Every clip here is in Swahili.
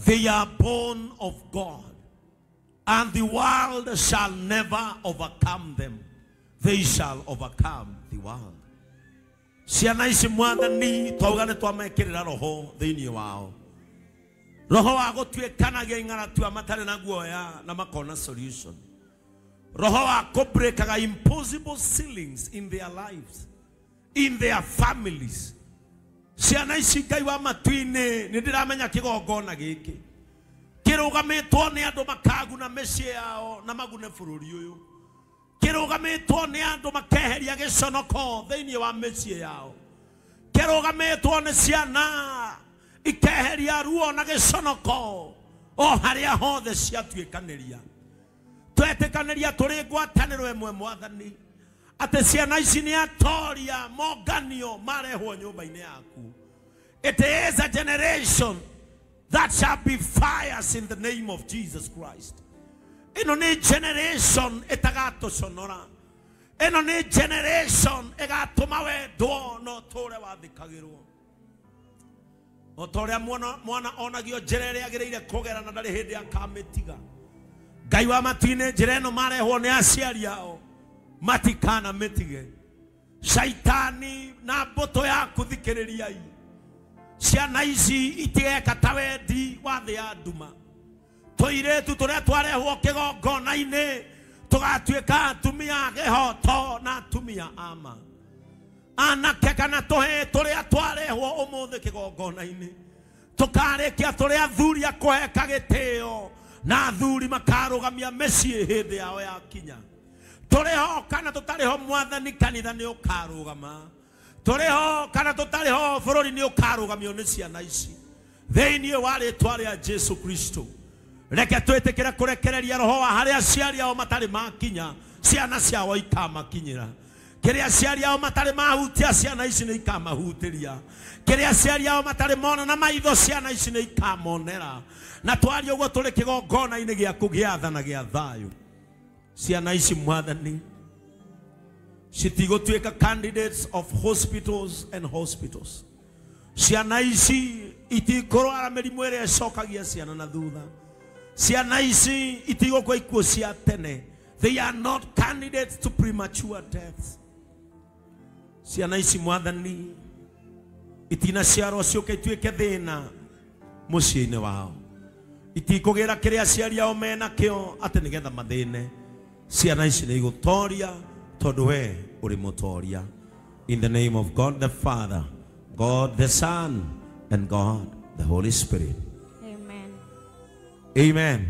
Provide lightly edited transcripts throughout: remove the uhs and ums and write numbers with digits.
They are born of God, and the world shall never overcome them. They shall overcome the world. Ciana ici mwathani twaugane twamekirira roho thiini wao. Roho wa gutwikanagia ing'aratua matari na guoya na makona solution. Roho wa kubreakaga impossible ceilings in their lives, in their families. Ciana ici Ngai wa matuini ni ndiramenya kigongona giki kirugamitwo ni andu makagu na mĩciĩ yao na magune bũrũri ũyũ. Kirugamitwo ni andu makeheria giconoko thiini wa mĩciĩ yao. Kirugamitwo ni ciana ikeheria ruo na giconoko o haria hothe ciatuĩkanĩria. Twetikaniria turi ngwatanĩro ĩmwe mwathani ati ciana ici ni atoria monganio marehwo nyũmba-inĩ yaku. It is a generation that shall be fires in the name of Jesus Christ. Ino ni generation etagatuconora. Ino ni generation egatuma wendwo no tũre wathikagĩrwo. Otoria mwana onagio njĩra ĩrĩa agĩrĩire kũgera na ndarĩ hĩndĩ akamĩtiga. Ngai wa matuinĩ njĩra ĩno marehwo nĩ aciari ao matikana mĩtige. Shaitani na mbũtũ yaku thikĩrĩriai. Ciana ici itigeka ta wendi wa thĩ ya nduma. Tũirĩtu tũrĩa twarehwo kĩgongona-inĩ tũgatuĩka atumia a kĩhoto na atumia a ma. Anake kana tũhĩ tũrĩa twarehwo ũmũthĩ kĩgongona-inĩ tũkarĩkia tũrĩa athuri a kũheka gĩtĩo na athuri makarũgamia mĩciĩ hĩndĩ yao yakinya. Tũrĩho kana tũtarĩho mwathani kanitha nĩ ũkarũgama. Tũrĩho kana tũtarĩho bũrũri nĩ ũkarũgamio nĩ ciana ici thĩinĩ wa rĩĩtwa rĩa Jesu Kristo. Reke twĩtĩkĩre kũrekereria roho wa harĩa aciari ao matarĩ makinya ciana ciao ikamakinyĩra. Kĩrĩa aciari ao matarĩ mahutia ciana ici nĩ ikamahutĩria. Kĩrĩa aciari ao matarĩ mona na maitho ciana ici nĩ ikamonera. Na twaria ũguo tũrĩ kĩgongona-inĩ gĩaku gĩa tha na gĩa thayũ. Ciana ici mwathani citigũtuĩka candidates of hospitals and hospitals. Ciana ici itikũrwara mĩrimũ ĩrĩa ĩcokagia ciana na thutha. Ciana ici itigũkua ikuũ cia tene. They are not candidates to premature deaths. Ciana ici mwathani itinaciarwo ciũke ituĩke thĩna mũciĩ-inĩ wao. Itikũgĩra kĩrĩa aciari ao menakĩo atĩ nĩgetha mathĩne. Ciana ici nĩ igũtoria tondũ we ũrĩ mũtoria. In the name of God the Father, God the Son, and God the Holy Spirit. Amen. Amen.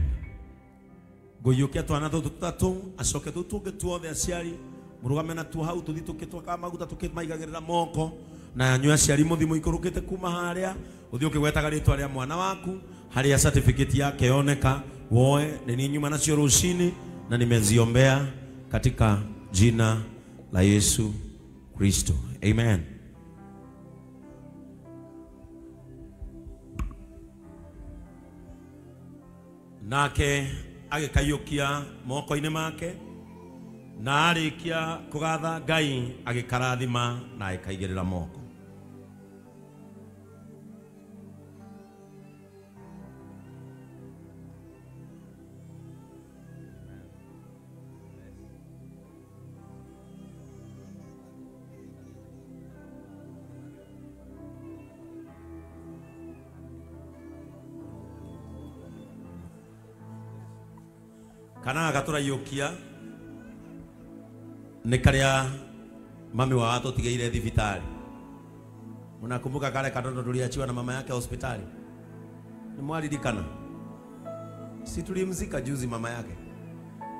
Gũiyũkia twana tũtũ tũtatũ acoke tũu tũngĩ tuothe aciari mũrũgame na tuo hau tũthi tũkĩtwaka maguta tũkĩmaigagĩrĩra moko na anyue aciari mũthimo ikũrũkĩte kuma harĩa ũthiĩ ũkĩgwetaga rĩĩtwa rĩa mwana waku harĩa certificate yake yoneka woe nĩ nyuma nacio rũcinĩ na nimeziombea katika jina la Yesu Kristo. Amen. Nake agĩkaiũkia moko-inĩ make na arĩkia kũgatha Ngai agĩkarathima na agĩkaigĩrĩra moko. Kana gatũraiyũkia nĩ karĩa mami wao tũtigĩire thibitarĩ. Mnakumbuka kale katoto tuliachiwa na mama yake hospitali? Ni mwaririkana? Si tulimzika juzi mama yake.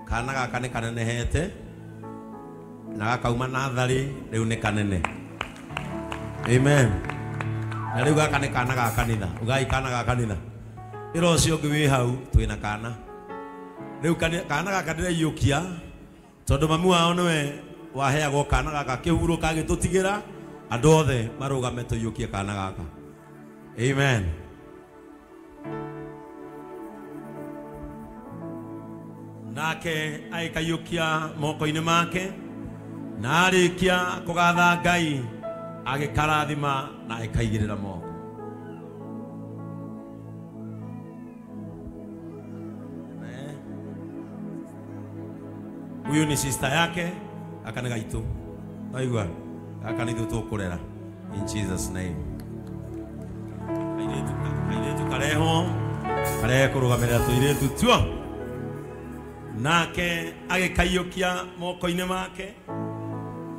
Kana gaka nĩ kanenehete na gakauma natharĩ rĩu nĩ kanene. Amen. Na rĩu gaka nĩ kana ga kanitha. Ugai kana ga kanitha. Ĩro ũcio ũngĩ wĩ hau twĩna kana. Rĩu kana gaka ndĩraiyũkia tondũ mami wao nĩwe waheagwo kana gaka kĩhurũka gĩtũtigĩra andũ othe marũgame tũiyũkie kana gaka. Amen. Nake agĩkaiũkia moko-inĩ make na arĩkia kũgatha Ngai agikarathima na akaigirira moko. Huyu ni sister yake akanigaitu. Aigwa akanithu tukurera in Jesus name. Airetu kareho kare kurugamirira tuiretu tuo nake agikaiyukia moko-ini make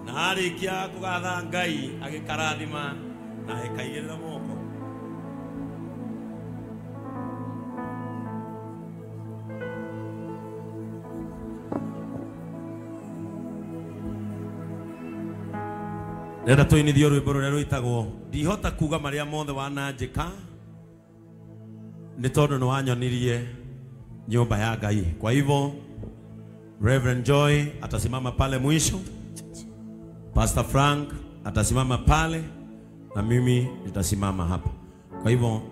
na arikia kugatha Ngai agikarathima na agikaigirira moko. Renda tuinithio rwimbo ruria rwitagwo ndihota kuga maria mothe wananjika ni tondu ni wanyonirie nyumba ya Ngai. Kwa hivyo Reverend Joy atasimama pale mwisho, Pastor Frank atasimama pale na mimi nitasimama hapa. Kwa hivyo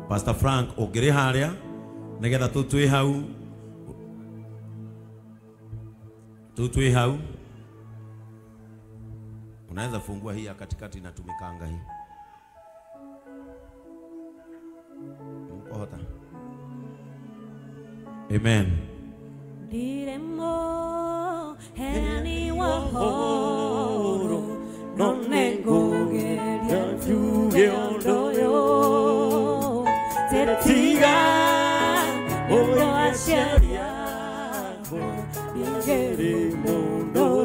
Pastor Frank ogere haria nigetha tutwi hau. Unaweza fungua hii ya katikati inatumikanga hii. Mkohota. Amen. Diremo heni wahoro nonengo geria tuge ondoyo tertiga ondo asharia bingere mondo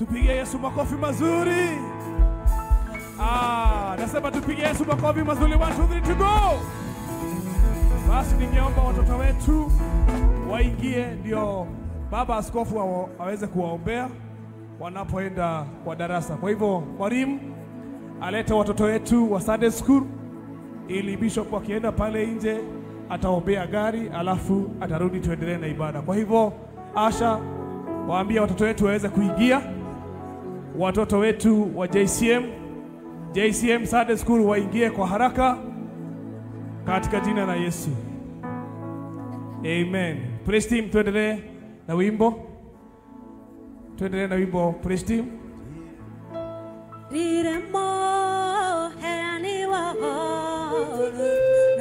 Tupigie Yesu makofi mazuri. Nasema tupigie Yesu makofi mazuri. 1, 2, 3 to go. Basi ningeomba watoto wetu waingie ndio baba askofu aweze kuwaombea wanapoenda kwa darasa. Kwa hivyo mwalimu aleta watoto wetu wa Sunday school ili bishop akienda pale nje ataombea gari alafu atarudi tuendelee na ibada. Kwa hivyo Asha waambie watoto wetu waweze kuingia. Watoto wetu wa JCM Sunday school waingie kwa haraka katika jina la Yesu. Amen. Praise team, tuendelee na wimbo. Praise team. Diremo heni wa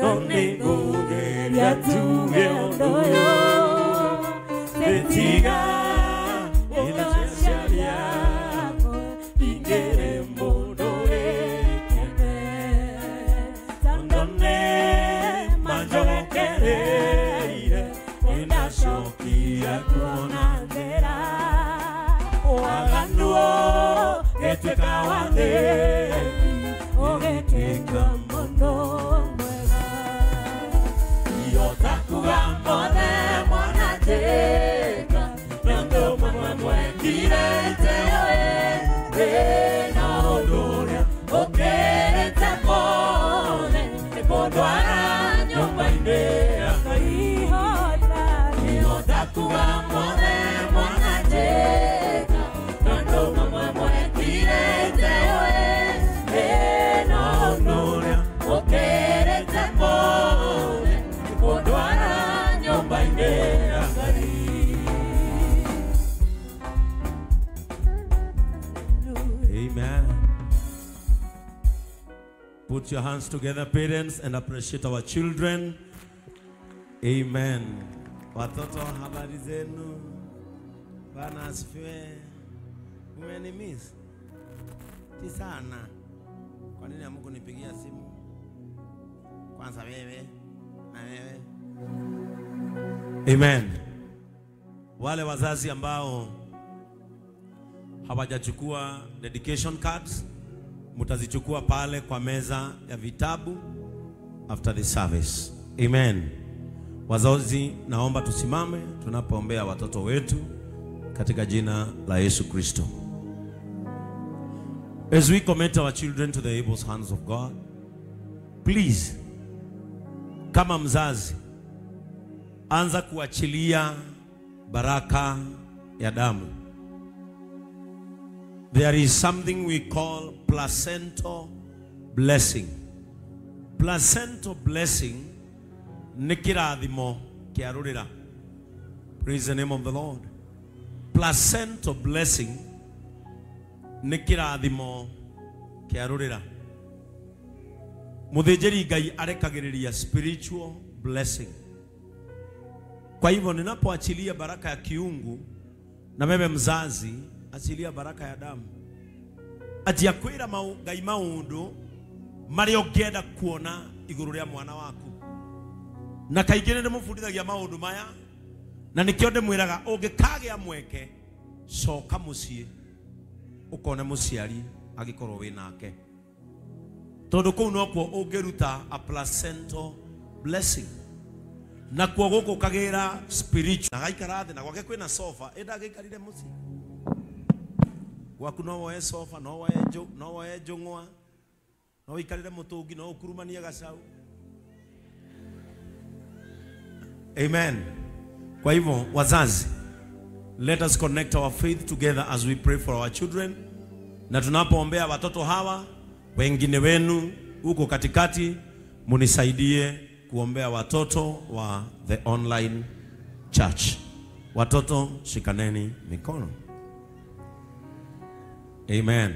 none goge ya tuge ondoyo tetiga ila sharia ingere modoe kene tandone majokere enda shokia kona vera Oaganuo eteka wale ogeteka mondo mwega Yotakuga mone mwanateka Nando mama mwekire teoe Na odoria okereta kone Epodwara nyomba indea Yotakuga mone mwanateka Amen. Put your hands together, parents, and appreciate our children. Amen. Watoto, habari zenu? Bwana asifiwe. Umenimiss? Si sana. Kwa nini hamkunipigia simu? Kwanza wewe na wewe. Amen. Wale wazazi ambao hawajachukua dedication cards, mtazichukua pale kwa meza ya vitabu after the service. Amen. Wazazi, naomba tusimame tunapoombea watoto wetu katika jina la Yesu Kristo. As we commit our children to the able hands of God, please, kama mzazi, anza kuachilia baraka ya damu. There is something we call placental blessing. Placental blessing ni kirathimo kiarurira. Praise the name of the Lord. Placental blessing ni kirathimo kiarurira. Muthĩnjĩri Ngai arekagĩrĩria spiritual blessing. Kwa hivyo ninapoachilia baraka ya kiungu, na wewe mzazi achilia baraka ya damu. Atia kwĩra Ngai maũndũ marĩa ũngĩenda kuona igũrũ rĩa mwana waku. Na kaingĩ nĩ mũbundithagia maũndũ maya, na nĩkĩo ndĩmwĩraga ũngĩkagĩa mweke coka mũciĩ ũkone mũciari agĩkorwo wĩ nake. Tondũ kũu nokuo ũngĩruta a placental blessing. Na kwa gũkũ kagĩra spiritual. Agaikara thĩ na gwake kwĩna sofa, ndagĩikarire mũciĩ. Gwaku no woe sofa, no woe njũng'wa, no ikarire mũtũngi, no ũkurumanie gacaũ. Amen. Kwa hivyo wazazi, let us connect our faith together as we pray for our children. Na tunapoombea watoto hawa, wengine wenu huko katikati, munisaidie kuombea watoto wa the online church. Watoto, shikaneni mikono. Amen.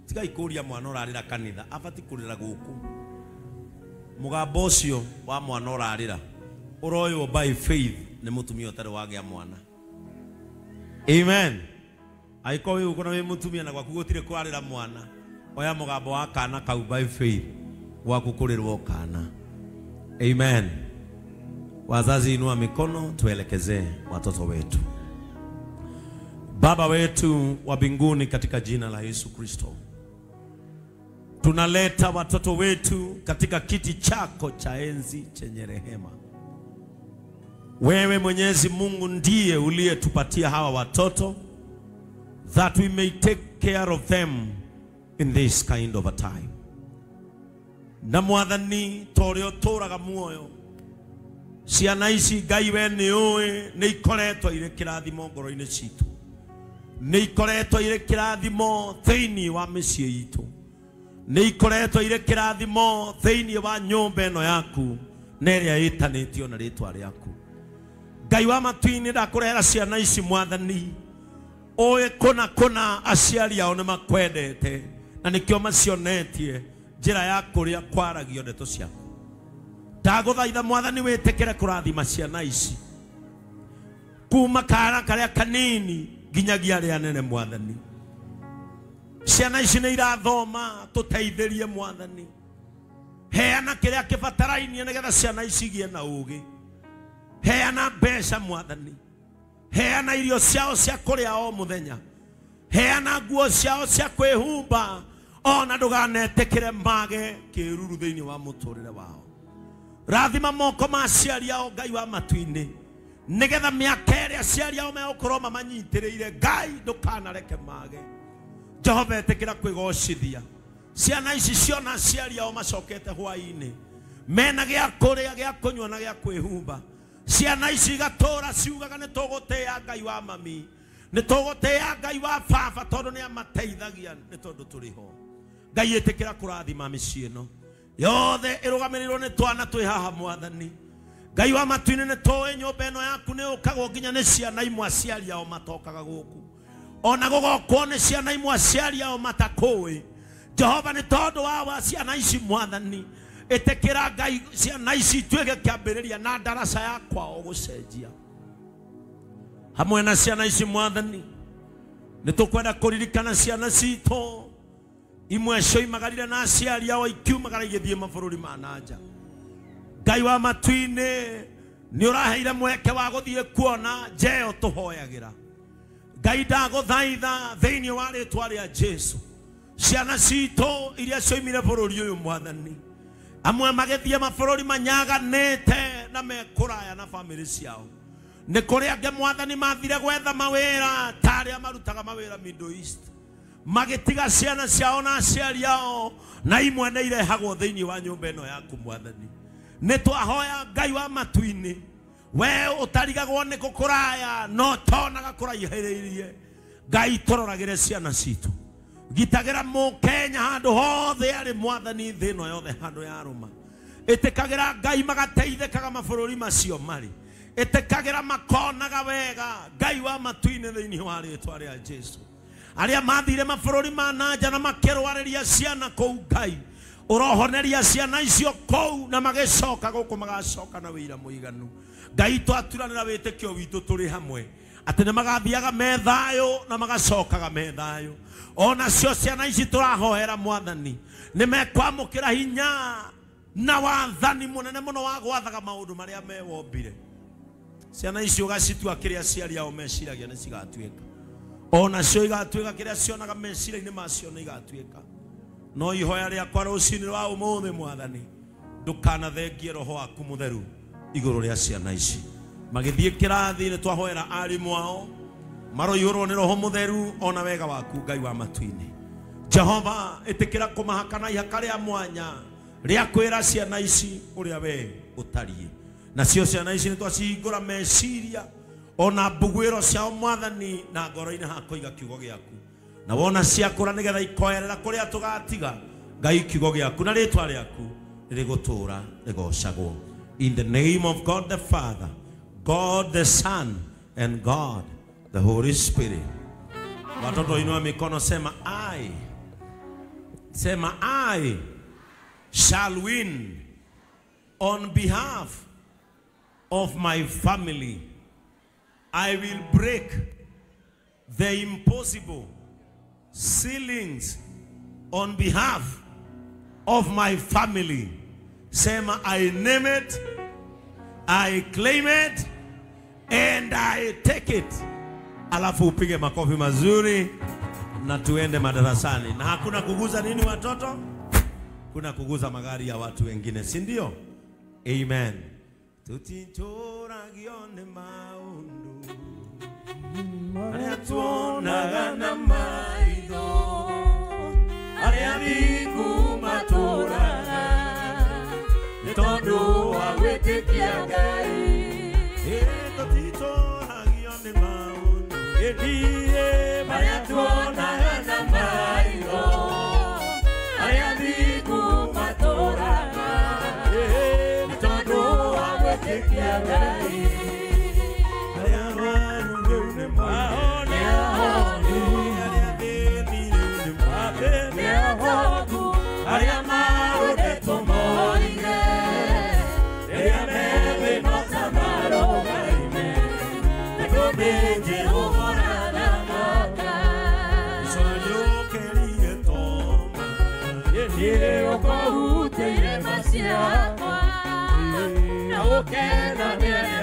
Tiga ikuria mwana urarira kanitha, afati kurira guku. Mugambo ucio wa mwana urarira uroyo by faith ni mutumia utari wagĩa mwana. Amen. Aiko we uko na we mutumia na gwaku gutire kwarira mwana, oya mugambo wa kana kau by faith gwaku kurirwo kana. Amen. Wazazi, inua mikono tuelekezee watoto wetu. Baba wetu wa mbinguni, katika jina la Yesu Kristo, tunaleta watoto wetu katika kiti chako cha enzi chenye rehema. Wewe Mwenyezi Mungu ndiye uliyetupatia hawa watoto, that we may take care of them in this kind of a time. Na Mwathani, torio toraga muoyo ciana ici Ngai we ni oe ni ikoretwo ire kirathimo ngoro-ini citu, ni ikoretwo ire kirathimo thiini wa mĩciĩ itu, ni ikoretwo ire kirathimo thiini wa nyũmba ĩno yaku na ĩrĩa ĩtanĩtio na rĩtwa rĩaku. Ngai wa matu-inĩ ndakurehera ciana ici Mwathani, oe kuna aciari ao nĩ makwendete na nĩkĩo macionetie njĩra ya kũrĩa kwaragio ndeto ciaku. Ndagũthaitha Mwathani wĩtĩkĩre kũrathima ciana ici kuma kana karĩa kanini nginyagia arĩa anene Mwathani. Ciana ici nĩ irathoma, tũteithĩrie Mwathani, heana kĩrĩa kĩbatarainie nĩgetha ciana ici igĩe na ũũgĩ. Heana mbeca Mwathani, heana irio ciao cia kũrĩa o mũthenya, heana nguo ciao cia kwĩhumba, ona ndũganetĩkĩre mage kĩruru thĩinĩ wa mũtũrĩre wao. Rathima moko ma aciari ao Ngai wa matu-inĩ, nĩgetha mĩaka ĩrĩa aciari ao megũkorwo mamanyitĩrĩire Ngai ndũkanareke mage. Jehova ĩtĩkĩra kwĩgocithia ciana ici ciona aciari ao macokete hwaĩ-inĩ mena gĩa kũrĩa, gĩa kũnyua na gĩa kwĩhumba. Ciana ici igatũra ciugaga nĩ tũgũtĩĩa Ngai wa mami, nĩ tũgũtĩĩa Ngai wa baba tondũ nĩ amateithagia, nĩ tondũ tũrĩ ho. Ngai ĩtĩkĩra kũrathima mĩciĩ ĩno yothe ĩrũgamĩrĩirwo nĩ twana twĩ haha Mwathani. Ngai wa matu-inĩ nĩ tũĩ nyũmba ĩno yaku nĩ ũkagwo nginya nĩ ciana imwe aciari ao matokaga gũkũ, ona gũgokwo nĩ ciana imwe aciari ao matakũĩ. Jehova, nĩ tondũ wa ciana ici Mwathani, ĩtĩkĩra Ngai ciana ici ituĩke kĩambĩrĩria na ndaraca ya kwao gũcenjia. Hamwe na ciana ici Mwathani, nĩ tũkwenda kũririkana ciana citũ imwe cioimagarire na aciari ao ikiumagara igĩthiĩ mabũrũri ma nanja. Ngai wa matu-inĩ nĩ ũraheire mweke wa gũthiĩ kuona njeo tũhoyagĩra. Ngai ndagũthaitha thĩinĩ wa rĩtwa rĩa Jesu, ciana citũ iria cioimire bũrũri ũyũ Mwathani, amwe magĩthiĩ mabũrũri manyaganĩte na mekũraya na bamĩrĩ ciao, nĩ kũrĩ angĩ Mwathani mathire gwetha mawĩra ta arĩa marutaga mawĩra Middle East, magĩtiga ciana ciao na aciari ao, na imwe nĩ irehagwo thĩinĩ wa nyũmba ĩno yaku Mwathani. Nĩ twahoya Ngai wa matu-inĩ, we ũtarigagwo nĩ gũkũraya no tonaga kũraihĩrĩirie. Ngai tũroragĩre ciana citũ, gitagĩra Mũkenya handũ hothe arĩ Mwathani thĩ ĩno yothe handũ yarũma. Ĩtĩkagĩra Ngai magateithĩkaga mabũrũri macio marĩ, ĩtĩkagĩra makonaga wega Ngai wa matu-inĩ thĩinĩ wa rĩtwa rĩa Jesu. Arĩa mathire mabũrũri ma nanja na makĩrwarĩria ciana kũu Ngai, ũrohoneria ciana icio kũu na magĩcoka gũkũ magacoka na wĩira mũiganu. Ngai twaturanĩra wĩtĩkio witũ tũrĩ hamwe atĩ nĩ magathiaga me thayũ na magacokaga me thayũ. Ona cio ciana ici tũrahoera Mwathani nĩ mekwamũkĩra hinya na wathani mũnene mũno wa gwathaga maũndũ marĩa mewombire. Ciana ici ũgacitua kĩrĩa aciari ao meciragia nĩ cigatuĩka, ona cio igatuĩka kĩrĩa cionaga meciria-inĩ macio nĩ igatuĩka. No ihoya rĩakwa rũcinĩ rwa ũmũthĩ Mwathani, ndũkanathengie Roho waku Mũtheru igũrũ rĩa ciana ici. Magĩthiĩ kĩrathi nĩ twahoera arimũ ao maroihũrwo nĩ Roho Mũtheru ona wega waku Ngai wa matu-inĩ. Jehova, ĩtĩkĩra kũmahaka na ihaka rĩa mwanya rĩa kwĩra ciana ici ũrĩa we ũtariĩ. Nacio ciana ici nĩ twacihingũra meciria ona mbugwĩro ciao Mwathani na ngoro-inĩ ha kũiga kiugo gĩaku, na wona ciakũra nĩgetha ikoerera kũrĩa tũgatiga Ngai kiugo gĩaku na rĩtwa rĩaku rĩgũtũũra rĩgocagwo. In the name of God the Father, God the Son, and God the Holy Spirit. Watoto inua mikono, sema I. Sema I shall win on behalf of my family. I will break the impossible ceilings on behalf of my family. Sema, I name it, I claim it, and I take it alafu upige makofi mazuri na tuende madarasani. Na hakuna kuguza nini watoto? Kuna kuguza magari ya watu wengine, si ndio? Amen. Tutitora gione maundu Aria tuonaga na maitho Aria thiku maturaga Ni tondu wa gwitikia Ngai Tutitora gione maundu Aria tuonaga na maitho Aria thiku maturaga Ni tondu wa gwitikia Ngai Oko ute ye masiakwa, na okena mene